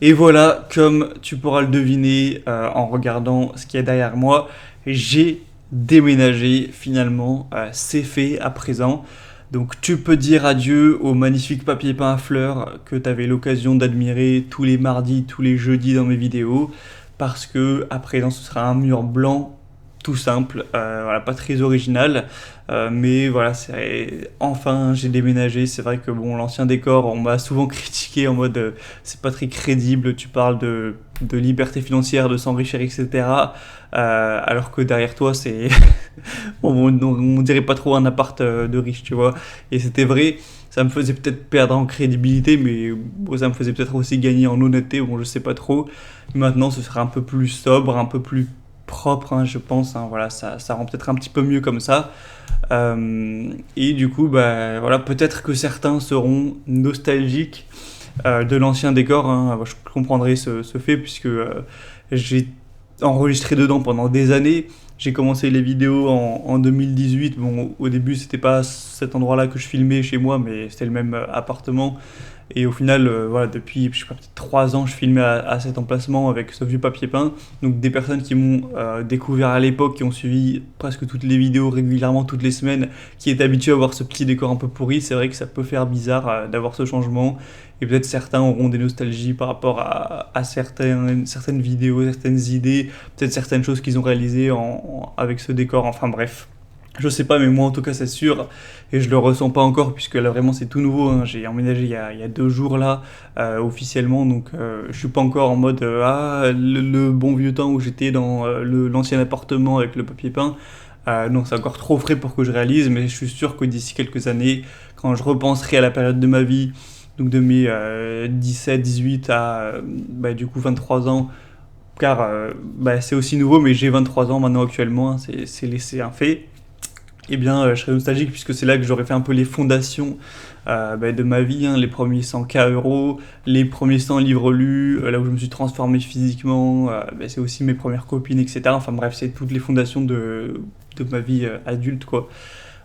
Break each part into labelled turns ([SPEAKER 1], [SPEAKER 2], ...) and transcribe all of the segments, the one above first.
[SPEAKER 1] Et voilà, comme tu pourras le deviner en regardant ce qu'il y a derrière moi, j'ai déménagé finalement, c'est fait à présent. Donc tu peux dire adieu au magnifique papier peint à fleurs que tu avais l'occasion d'admirer tous les mardis, tous les jeudis dans mes vidéos, parce que à présent ce sera un mur blanc tout simple, voilà, pas très original, mais voilà, enfin j'ai déménagé. C'est vrai que bon, l'ancien décor, on m'a souvent critiqué en mode c'est pas très crédible, tu parles de liberté financière, de s'enrichir, etc. Alors que derrière toi, c'est on dirait pas trop un appart de riche, tu vois. Et c'était vrai, ça me faisait peut-être perdre en crédibilité, mais bon, ça me faisait peut-être aussi gagner en honnêteté, bon, je sais pas trop. Maintenant, ce sera un peu plus sobre, un peu plus propre, hein, je pense, hein, voilà, ça rend peut-être un petit peu mieux comme ça. Et du coup, bah, voilà, peut-être que certains seront nostalgiques de l'ancien décor, hein. Je comprendrai ce fait, puisque j'ai enregistré dedans pendant des années. J'ai commencé les vidéos en 2018. Bon, au début, c'était pas cet endroit-là que je filmais chez moi, mais c'était le même appartement. Et au final, voilà, depuis, je sais pas, peut-être 3 ans, je filmais à cet emplacement avec ce vieux papier peint. Donc des personnes qui m'ont découvert à l'époque, qui ont suivi presque toutes les vidéos régulièrement, toutes les semaines, qui étaient habitués à voir ce petit décor un peu pourri, c'est vrai que ça peut faire bizarre d'avoir ce changement. Et peut-être certains auront des nostalgies par rapport à certaines vidéos, certaines idées, peut-être certaines choses qu'ils ont réalisées avec ce décor. Enfin bref, je sais pas, mais moi en tout cas c'est sûr, et je le ressens pas encore puisque là vraiment c'est tout nouveau, hein. J'ai emménagé il y a 2 jours là, officiellement, donc je suis pas encore en mode le bon vieux temps où j'étais dans l'ancien appartement avec le papier peint. Non, c'est encore trop frais pour que je réalise, mais je suis sûr que d'ici quelques années, quand je repenserai à la période de ma vie, donc de mes 17, 18 à bah, du coup 23 ans, car bah, c'est aussi nouveau, mais j'ai 23 ans maintenant actuellement, hein, c'est un fait. Eh bien, je serais nostalgique puisque c'est là que j'aurais fait un peu les fondations bah, de ma vie, hein, les premiers 100K euros, les premiers 100 livres lus, là où je me suis transformé physiquement, bah, c'est aussi mes premières copines, etc. Enfin bref, c'est toutes les fondations de ma vie adulte, quoi.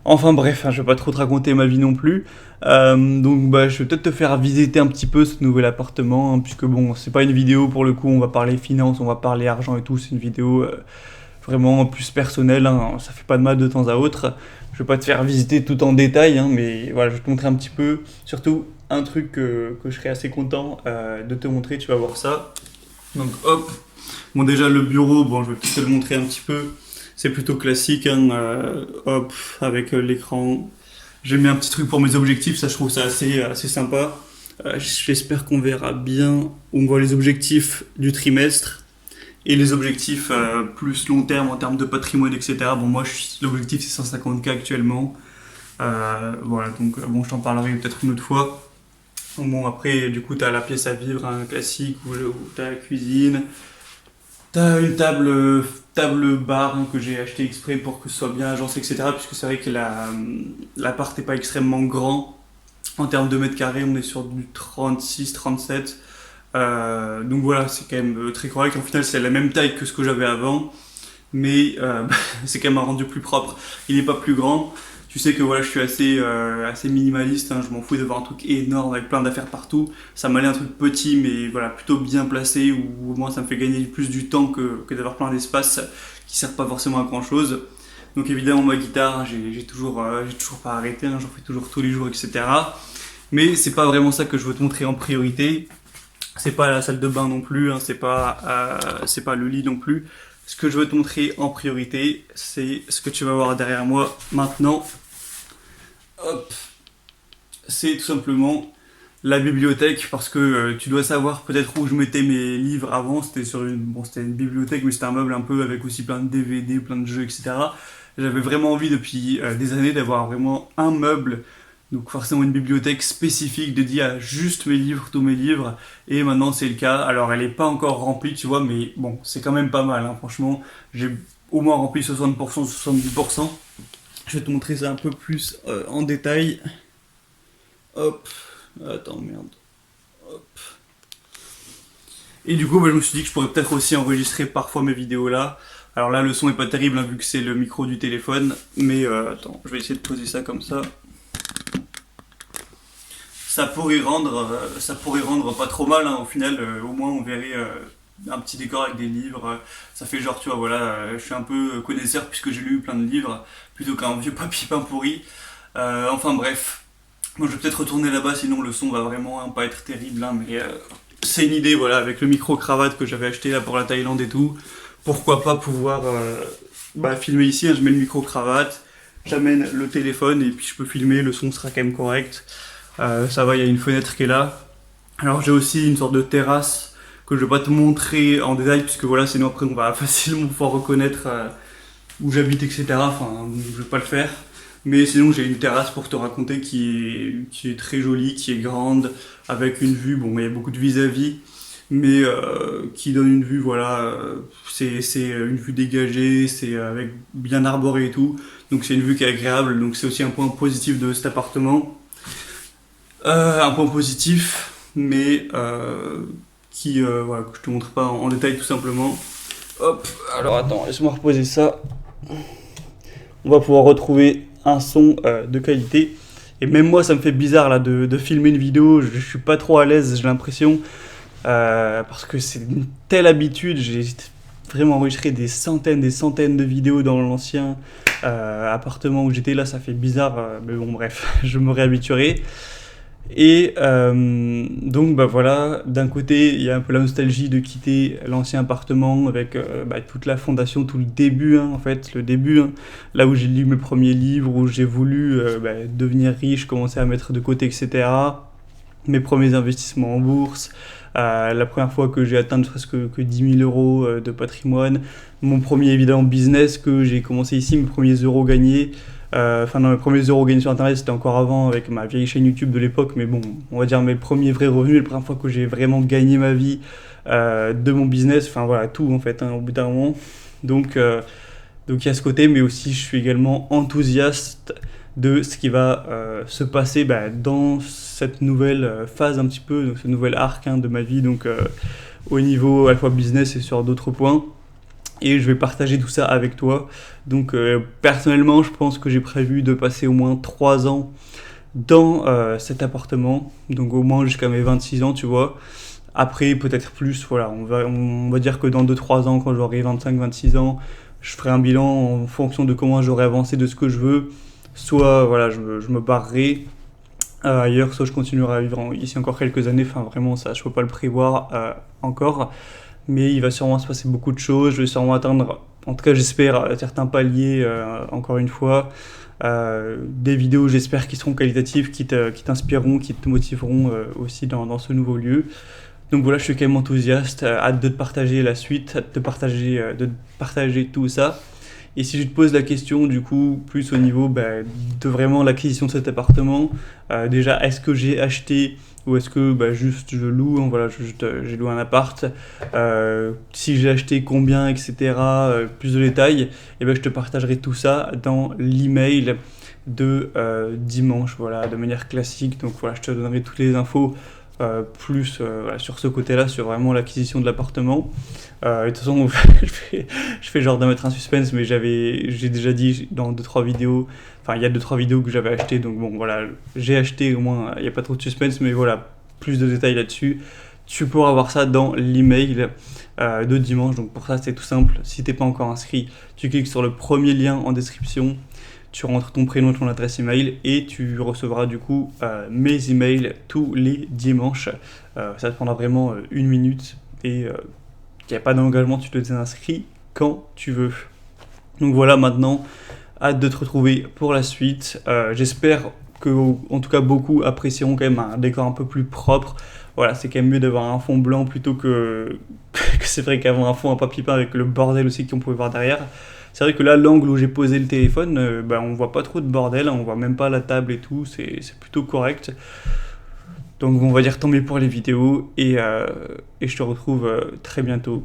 [SPEAKER 1] Enfin bref, hein, je vais pas trop te raconter ma vie non plus. Donc bah, je vais peut-être te faire visiter un petit peu ce nouvel appartement, hein, puisque bon, c'est pas une vidéo pour le coup, on va parler finance, on va parler argent et tout, c'est une vidéo vraiment plus personnelle, hein, ça fait pas de mal de temps à autre. Je vais pas te faire visiter tout en détail, hein, mais voilà, je vais te montrer un petit peu, surtout un truc que je serais assez content de te montrer, tu vas voir ça. Donc hop, bon déjà le bureau, bon je vais peut-être te le montrer un petit peu, c'est plutôt classique, hein, hop, avec l'écran. J'ai mis un petit truc pour mes objectifs, ça je trouve ça assez sympa. J'espère qu'on verra bien, on voit les objectifs du trimestre et les objectifs plus long terme en termes de patrimoine, etc. Bon, moi, l'objectif c'est 150K actuellement. Voilà, donc bon, je t'en parlerai peut-être une autre fois. Bon, après, du coup, t'as la pièce à vivre, un classique, où t'as la cuisine. T'as une table bar, hein, que j'ai acheté exprès pour que ce soit bien agencé, etc. Puisque c'est vrai que l'appart n'est pas extrêmement grand. En termes de mètres carrés, on est sur du 36-37. Donc voilà, c'est quand même très correct. En final, c'est la même taille que ce que j'avais avant, mais c'est quand même un rendu plus propre. Il n'est pas plus grand. Tu sais que voilà, je suis assez minimaliste, hein. Je m'en fous d'avoir un truc énorme avec plein d'affaires partout. Ça m'allait un truc petit, mais voilà, plutôt bien placé, où au moins ça me fait gagner plus du temps que d'avoir plein d'espace qui ne servent pas forcément à grand chose. Donc évidemment, ma guitare, j'ai toujours pas arrêté, hein. J'en fais toujours tous les jours, etc. Mais c'est pas vraiment ça que je veux te montrer en priorité. C'est pas la salle de bain non plus, hein, c'est pas le lit non plus. Ce que je veux te montrer en priorité, c'est ce que tu vas voir derrière moi maintenant. Hop, c'est tout simplement la bibliothèque, parce que tu dois savoir peut-être où je mettais mes livres avant. C'était une bibliothèque, mais c'était un meuble un peu avec aussi plein de DVD, plein de jeux, etc. J'avais vraiment envie depuis des années d'avoir vraiment un meuble, donc forcément une bibliothèque spécifique dédiée à juste mes livres, tous mes livres. Et maintenant c'est le cas. Alors elle n'est pas encore remplie, tu vois, mais bon, c'est quand même pas mal, hein. Franchement, j'ai au moins rempli 60%, 70%. Je vais te montrer ça un peu plus en détail. Hop, attends, merde. Hop. Et du coup, bah, je me suis dit que je pourrais peut-être aussi enregistrer parfois mes vidéos là. Alors là, le son est pas terrible, hein, vu que c'est le micro du téléphone. Mais attends, je vais essayer de poser ça comme ça. ça pourrait rendre pas trop mal, hein. Au final, au moins on verrait un petit décor avec des livres. Ça fait genre, tu vois, voilà, je suis un peu connaisseur puisque j'ai lu plein de livres, plutôt qu'un vieux papier peint pourri. Enfin bref, moi je vais peut-être retourner là-bas, sinon le son va vraiment pas être terrible, hein, mais c'est une idée, voilà, avec le micro-cravate que j'avais acheté là pour la Thaïlande et tout. Pourquoi pas pouvoir filmer ici, hein. Je mets le micro-cravate, j'amène le téléphone et puis je peux filmer, le son sera quand même correct. Ça va, il y a une fenêtre qui est là. Alors j'ai aussi une sorte de terrasse que je vais pas te montrer en détail puisque voilà, sinon après on va facilement pouvoir reconnaître où j'habite, etc. Enfin, je vais pas le faire. Mais sinon j'ai une terrasse pour te raconter qui est très jolie, qui est grande, avec une vue, bon il y a beaucoup de vis-à-vis, mais qui donne une vue, voilà, c'est une vue dégagée, c'est avec bien arboré et tout, donc c'est une vue qui est agréable, donc c'est aussi un point positif de cet appartement. Un point positif, mais voilà, que je te montre pas en détail tout simplement. Hop, alors attends, laisse-moi reposer ça. On va pouvoir retrouver un son de qualité. Et même moi, ça me fait bizarre là de filmer une vidéo. Je suis pas trop à l'aise, j'ai l'impression. Parce que c'est une telle habitude. J'ai vraiment enregistré des centaines de vidéos dans l'ancien appartement où j'étais. Là, ça fait bizarre. Mais bon, bref, je me réhabituerai. Et donc bah voilà, d'un côté il y a un peu la nostalgie de quitter l'ancien appartement avec toute la fondation, tout le début, hein, en fait, le début, hein, là où j'ai lu mes premiers livres, où j'ai voulu devenir riche, commencer à mettre de côté, etc. Mes premiers investissements en bourse, la première fois que j'ai atteint ne serait-ce que 10 000 euros de patrimoine, mon premier évidemment business que j'ai commencé ici, mes premiers euros gagnés. Enfin, non, mes premiers euros gagnés sur internet c'était encore avant avec ma vieille chaîne YouTube de l'époque, mais bon, on va dire mes premiers vrais revenus, la première fois que j'ai vraiment gagné ma vie de mon business, enfin voilà, tout en fait, hein, au bout d'un moment. Donc il y a ce côté, mais aussi je suis également enthousiaste de ce qui va se passer dans cette nouvelle phase un petit peu, donc ce nouvel arc, hein, de ma vie, donc au niveau à la fois business et sur d'autres points. Et je vais partager tout ça avec toi. Donc personnellement, je pense que j'ai prévu de passer au moins 3 ans dans cet appartement. Donc au moins jusqu'à mes 26 ans, tu vois. Après, peut-être plus, voilà. On va dire que dans 2-3 ans, quand j'aurai 25-26 ans, je ferai un bilan en fonction de comment j'aurai avancé, de ce que je veux. Soit voilà, je me barrerai ailleurs, soit je continuerai à vivre ici encore quelques années. Enfin vraiment, ça, je ne peux pas le prévoir encore. Mais il va sûrement se passer beaucoup de choses, je vais sûrement atteindre, en tout cas j'espère, certains paliers, encore une fois, des vidéos j'espère qui seront qualitatives, qui t'inspireront, qui te motiveront aussi dans ce nouveau lieu. Donc voilà, je suis quand même enthousiaste, hâte de te partager la suite, hâte de te partager tout ça. Et si je te pose la question, du coup, plus au niveau de vraiment l'acquisition de cet appartement, déjà, est-ce que j'ai acheté ou est-ce que juste je loue, hein, voilà, j'ai loué un appart, si j'ai acheté combien, etc., plus de détails, et je te partagerai tout ça dans l'email de dimanche, voilà, de manière classique. Donc voilà, je te donnerai toutes les infos voilà, sur ce côté-là, sur vraiment l'acquisition de l'appartement. Et de toute façon, je fais genre de mettre un suspense, mais j'ai déjà dit dans 2-3 vidéos, enfin il y a 2-3 vidéos que j'avais achetées, donc bon voilà, j'ai acheté, au moins il n'y a pas trop de suspense, mais voilà, plus de détails là-dessus. Tu pourras avoir ça dans l'email de dimanche. Donc pour ça c'est tout simple, si t'es pas encore inscrit, tu cliques sur le premier lien en description, tu rentres ton prénom et ton adresse email et tu recevras du coup mes emails tous les dimanches. Ça te prendra vraiment 1 minute et il n'y a pas d'engagement, tu te désinscris quand tu veux. Donc voilà, maintenant, hâte de te retrouver pour la suite. J'espère que, en tout cas, beaucoup apprécieront quand même un décor un peu plus propre. Voilà, c'est quand même mieux d'avoir un fond blanc plutôt que c'est vrai qu'avoir un fond à papier peint avec le bordel aussi qu'on pouvait voir derrière. C'est vrai que là, l'angle où j'ai posé le téléphone, on voit pas trop de bordel, on voit même pas la table et tout, c'est plutôt correct. Donc on va dire tant mieux pour les vidéos et je te retrouve très bientôt.